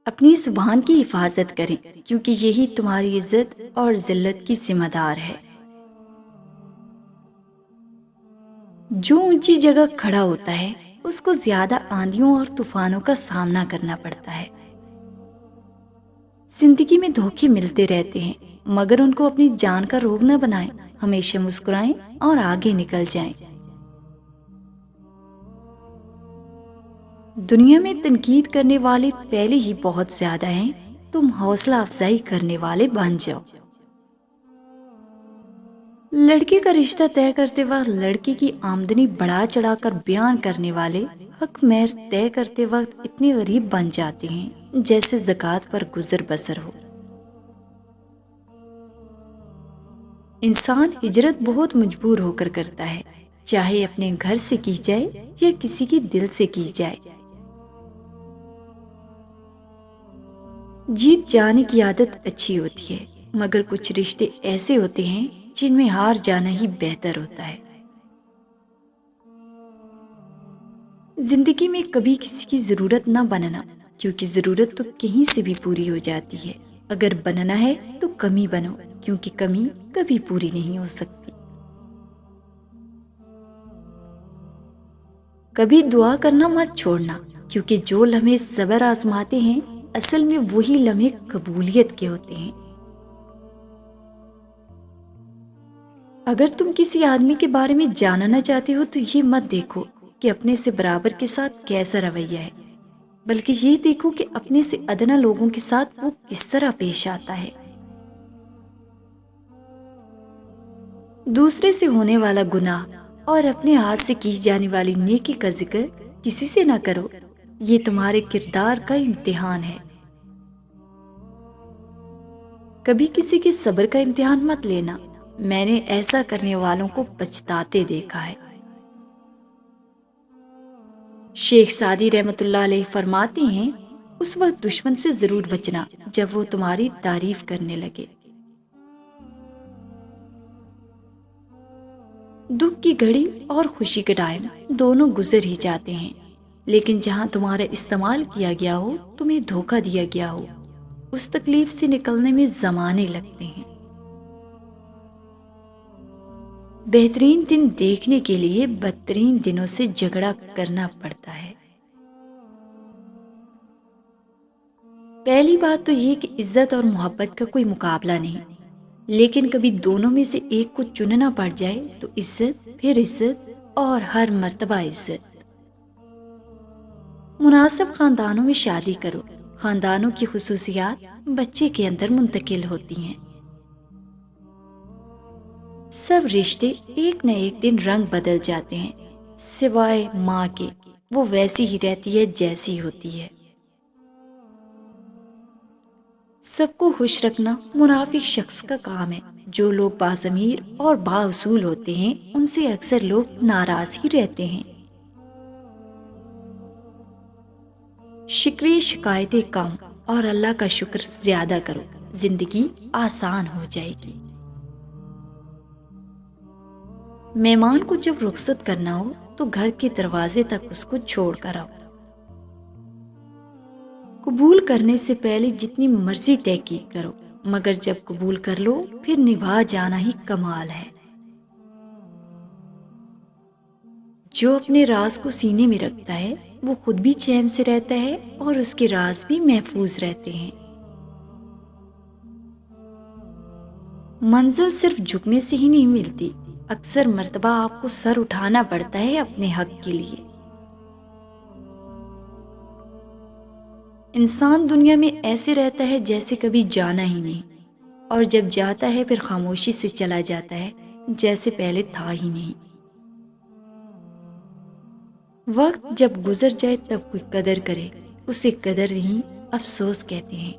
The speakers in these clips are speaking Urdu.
اپنی زبان کی حفاظت کریں کیونکہ یہی تمہاری عزت اور ذلت کی ذمہ دار ہے۔ جو اونچی جگہ کھڑا ہوتا ہے اس کو زیادہ آندھیوں اور طوفانوں کا سامنا کرنا پڑتا ہے۔ زندگی میں دھوکے ملتے رہتے ہیں مگر ان کو اپنی جان کا روگ نہ بنائیں، ہمیشہ مسکرائیں اور آگے نکل جائیں۔ دنیا میں تنقید کرنے والے پہلے ہی بہت زیادہ ہیں، تم حوصلہ افزائی کرنے والے بن جاؤ۔ لڑکے کا رشتہ طے کرتے وقت لڑکی کی آمدنی بڑھا چڑھا کر بیان کرنے والے حق مہر طے کرتے وقت اتنے غریب بن جاتے ہیں جیسے زکوٰۃ پر گزر بسر ہو۔ انسان ہجرت بہت مجبور ہو کر کرتا ہے، چاہے اپنے گھر سے کی جائے یا کسی کے دل سے کی جائے۔ جیت جانے کی عادت اچھی ہوتی ہے مگر کچھ رشتے ایسے ہوتے ہیں جن میں ہار جانا ہی بہتر ہوتا ہے۔ زندگی میں کبھی کسی کی ضرورت نہ بننا، کیونکہ ضرورت تو کہیں سے بھی پوری ہو جاتی ہے۔ اگر بننا ہے تو کمی بنو، کیونکہ کمی کبھی پوری نہیں ہو سکتی۔ کبھی دعا کرنا مت چھوڑنا، کیونکہ جو لمحے صبر آزماتے ہیں اصل میں وہی لمحے قبولیت کے ہوتے ہیں۔ اگر تم کسی آدمی کے بارے میں جاننا چاہتے ہو تو یہ مت دیکھو کہ اپنے سے برابر کے ساتھ کیسا رویہ ہے، بلکہ یہ دیکھو کہ اپنے سے ادنا لوگوں کے ساتھ وہ کس طرح پیش آتا ہے۔ دوسرے سے ہونے والا گناہ اور اپنے ہاتھ سے کی جانے والی نیکی کا ذکر کسی سے نہ کرو، یہ تمہارے کردار کا امتحان ہے۔ کبھی کسی کے صبر کا امتحان مت لینا، میں نے ایسا کرنے والوں کو پچھتاتے دیکھا ہے۔ شیخ سعدی رحمۃ اللہ علیہ فرماتے ہیں، اس وقت دشمن سے ضرور بچنا جب وہ تمہاری تعریف کرنے لگے۔ دکھ کی گھڑی اور خوشی کے ٹائم دونوں گزر ہی جاتے ہیں، لیکن جہاں تمہارا استعمال کیا گیا ہو، تمہیں دھوکہ دیا گیا ہو، اس تکلیف سے نکلنے میں زمانے لگتے ہیں۔ بہترین دن دیکھنے کے لیے بدترین دنوں سے جھگڑا کرنا پڑتا ہے۔ پہلی بات تو یہ کہ عزت اور محبت کا کوئی مقابلہ نہیں، لیکن کبھی دونوں میں سے ایک کو چننا پڑ جائے تو عزت، پھر عزت اور ہر مرتبہ عزت۔ مناسب خاندانوں میں شادی کرو، خاندانوں کی خصوصیات بچے کے اندر منتقل ہوتی ہیں۔ سب رشتے ایک نہ ایک دن رنگ بدل جاتے ہیں، سوائے ماں کے، وہ ویسی ہی رہتی ہے جیسی ہوتی ہے۔ سب کو خوش رکھنا منافق شخص کا کام ہے۔ جو لوگ باضمیر اور بااصول ہوتے ہیں ان سے اکثر لوگ ناراض ہی رہتے ہیں۔ شکوے شکایتیں کم اور اللہ کا شکر زیادہ کرو، زندگی آسان ہو جائے گی۔ مہمان کو جب رخصت کرنا ہو تو گھر کے دروازے تک اس کو چھوڑ کر آؤ۔ قبول کرنے سے پہلے جتنی مرضی تحقیق کرو، مگر جب قبول کر لو پھر نبھا جانا ہی کمال ہے۔ جو اپنے راز کو سینے میں رکھتا ہے وہ خود بھی چین سے رہتا ہے اور اس کے راز بھی محفوظ رہتے ہیں۔ منزل صرف جھکنے سے ہی نہیں ملتی، اکثر مرتبہ آپ کو سر اٹھانا پڑتا ہے اپنے حق کے لیے۔ انسان دنیا میں ایسے رہتا ہے جیسے کبھی جانا ہی نہیں، اور جب جاتا ہے پھر خاموشی سے چلا جاتا ہے جیسے پہلے تھا ہی نہیں۔ وقت جب گزر جائے تب کوئی قدر کرے، اسے قدر نہیں افسوس کہتے ہیں۔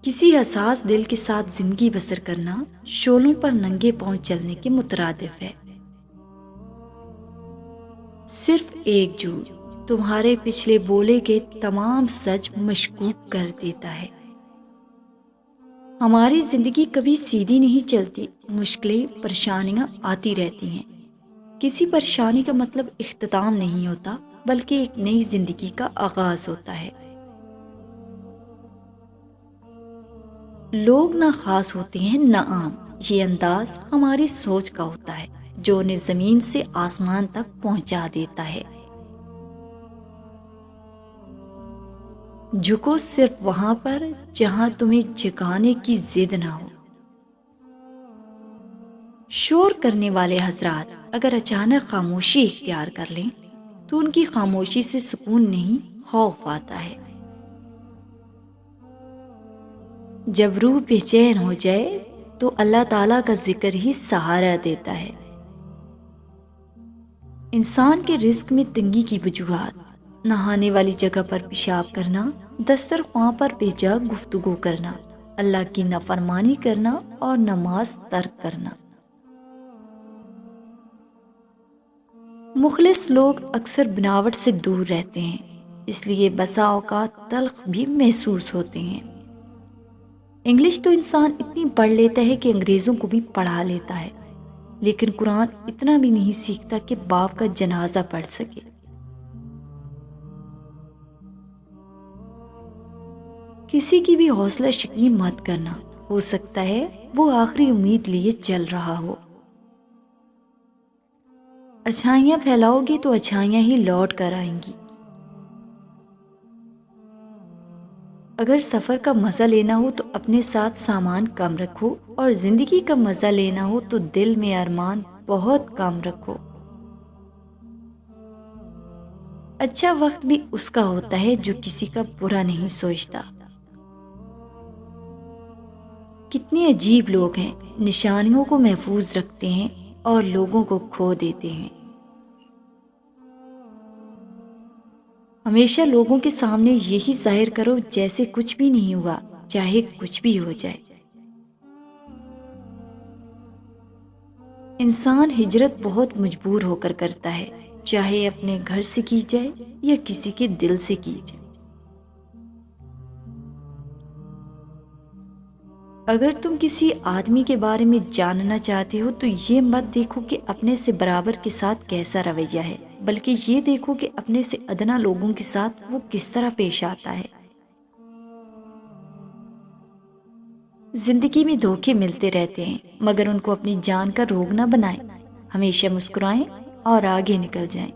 کسی حساس دل کے ساتھ زندگی بسر کرنا شعلوں پر ننگے پاؤں چلنے کے مترادف ہے۔ صرف ایک جھوٹ تمہارے پچھلے بولے کے تمام سچ مشکوک کر دیتا ہے۔ ہماری زندگی کبھی سیدھی نہیں چلتی، مشکلیں، پریشانیاں آتی رہتی ہیں۔ کسی پریشانی کا مطلب اختتام نہیں ہوتا، بلکہ ایک نئی زندگی کا آغاز ہوتا ہے۔ لوگ نہ خاص ہوتے ہیں نہ عام، یہ انداز ہماری سوچ کا ہوتا ہے جو انہیں زمین سے آسمان تک پہنچا دیتا ہے۔ جھکو صرف وہاں پر جہاں تمہیں جھکانے کی ضد نہ ہو۔ شور کرنے والے حضرات اگر اچانک خاموشی اختیار کر لیں تو ان کی خاموشی سے سکون نہیں، خوف آتا ہے۔ جب روح بے چین ہو جائے تو اللہ تعالیٰ کا ذکر ہی سہارا دیتا ہے۔ انسان کے رزق میں تنگی کی وجوہات: نہانے والی جگہ پر پیشاب کرنا، دسترخواں پر بے جا گفتگو کرنا، اللہ کی نافرمانی کرنا اور نماز ترک کرنا۔ مخلص لوگ اکثر بناوٹ سے دور رہتے ہیں، اس لیے بسا اوقات تلخ بھی محسوس ہوتے ہیں۔ انگلش تو انسان اتنی پڑھ لیتا ہے کہ انگریزوں کو بھی پڑھا لیتا ہے، لیکن قرآن اتنا بھی نہیں سیکھتا کہ باپ کا جنازہ پڑھ سکے۔ کسی کی بھی حوصلہ شکنی مت کرنا، ہو سکتا ہے وہ آخری امید لیے چل رہا ہو۔ اچھائیاں پھیلاؤ گے تو اچھائیاں ہی لوٹ کر آئیں گی۔ اگر سفر کا مزہ لینا ہو تو اپنے ساتھ سامان کم رکھو، اور زندگی کا مزہ لینا ہو تو دل میں ارمان بہت کم رکھو۔ اچھا وقت بھی اس کا ہوتا ہے جو کسی کا برا نہیں سوچتا۔ کتنے عجیب لوگ ہیں، نشانیوں کو محفوظ رکھتے ہیں اور لوگوں کو کھو دیتے ہیں۔ ہمیشہ لوگوں کے سامنے یہی ظاہر کرو جیسے کچھ بھی نہیں ہوا، چاہے کچھ بھی ہو جائے۔ انسان ہجرت بہت مجبور ہو کر کرتا ہے، چاہے اپنے گھر سے کی جائے یا کسی کے دل سے کی جائے۔ اگر تم کسی آدمی کے بارے میں جاننا چاہتے ہو تو یہ مت دیکھو کہ اپنے سے برابر کے ساتھ کیسا رویہ ہے، بلکہ یہ دیکھو کہ اپنے سے ادنا لوگوں کے ساتھ وہ کس طرح پیش آتا ہے۔ زندگی میں دھوکے ملتے رہتے ہیں، مگر ان کو اپنی جان کا روگ نہ بنائیں۔ ہمیشہ مسکرائیں اور آگے نکل جائیں۔